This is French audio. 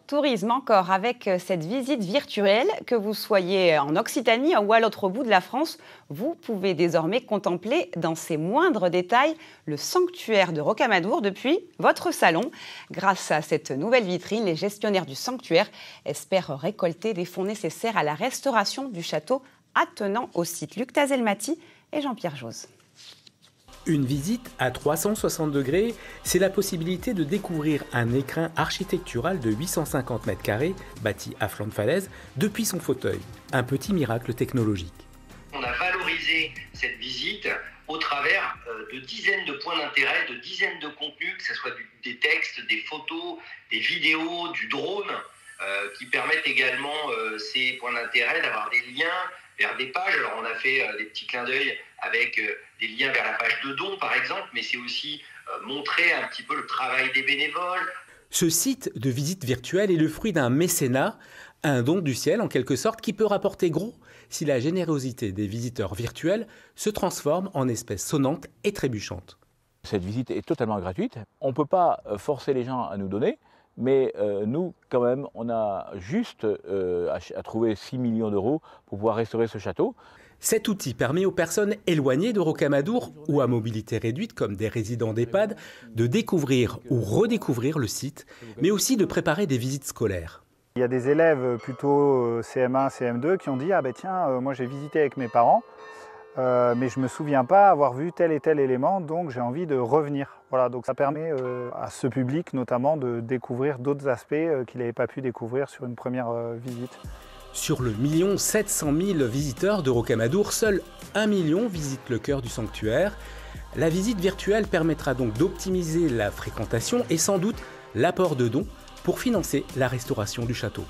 tourisme encore avec cette visite virtuelle. Que vous soyez en Occitanie ou à l'autre bout de la France, vous pouvez désormais contempler dans ses moindres détails le sanctuaire de Rocamadour depuis votre salon. Grâce à cette nouvelle vitrine, les gestionnaires du sanctuaire espèrent récolter des fonds nécessaires à la restauration du château attenant au site. Luc Tazelmati et Jean-Pierre Jose. Une visite à 360 degrés, c'est la possibilité de découvrir un écrin architectural de 850 mètres carrés, bâti à flanc de falaise, depuis son fauteuil. Un petit miracle technologique. On a valorisé cette visite au travers de dizaines de points d'intérêt, de dizaines de contenus, que ce soit des textes, des photos, des vidéos, du drone, qui permettent également ces points d'intérêt d'avoir des liens vers des pages. Alors on a fait des petits clins d'œil avec des liens vers la page de dons par exemple, mais c'est aussi montrer un petit peu le travail des bénévoles. Ce site de visite virtuelle est le fruit d'un mécénat, un don du ciel en quelque sorte, qui peut rapporter gros si la générosité des visiteurs virtuels se transforme en espèces sonnantes et trébuchantes. Cette visite est totalement gratuite. On ne peut pas forcer les gens à nous donner, mais nous, quand même, on a juste à trouver 6 millions d'euros pour pouvoir restaurer ce château. Cet outil permet aux personnes éloignées de Rocamadour ou à mobilité réduite, comme des résidents d'EHPAD, de découvrir ou redécouvrir le site, mais aussi de préparer des visites scolaires. Il y a des élèves plutôt CM1, CM2 qui ont dit « Ah ben tiens, moi j'ai visité avec mes parents, mais je ne me souviens pas avoir vu tel et tel élément, donc j'ai envie de revenir. » Voilà, donc ça permet à ce public notamment de découvrir d'autres aspects qu'il n'avait pas pu découvrir sur une première visite. Sur le 1 700 000 visiteurs de Rocamadour, seul 1 million visitent le cœur du sanctuaire. La visite virtuelle permettra donc d'optimiser la fréquentation et sans doute l'apport de dons pour financer la restauration du château.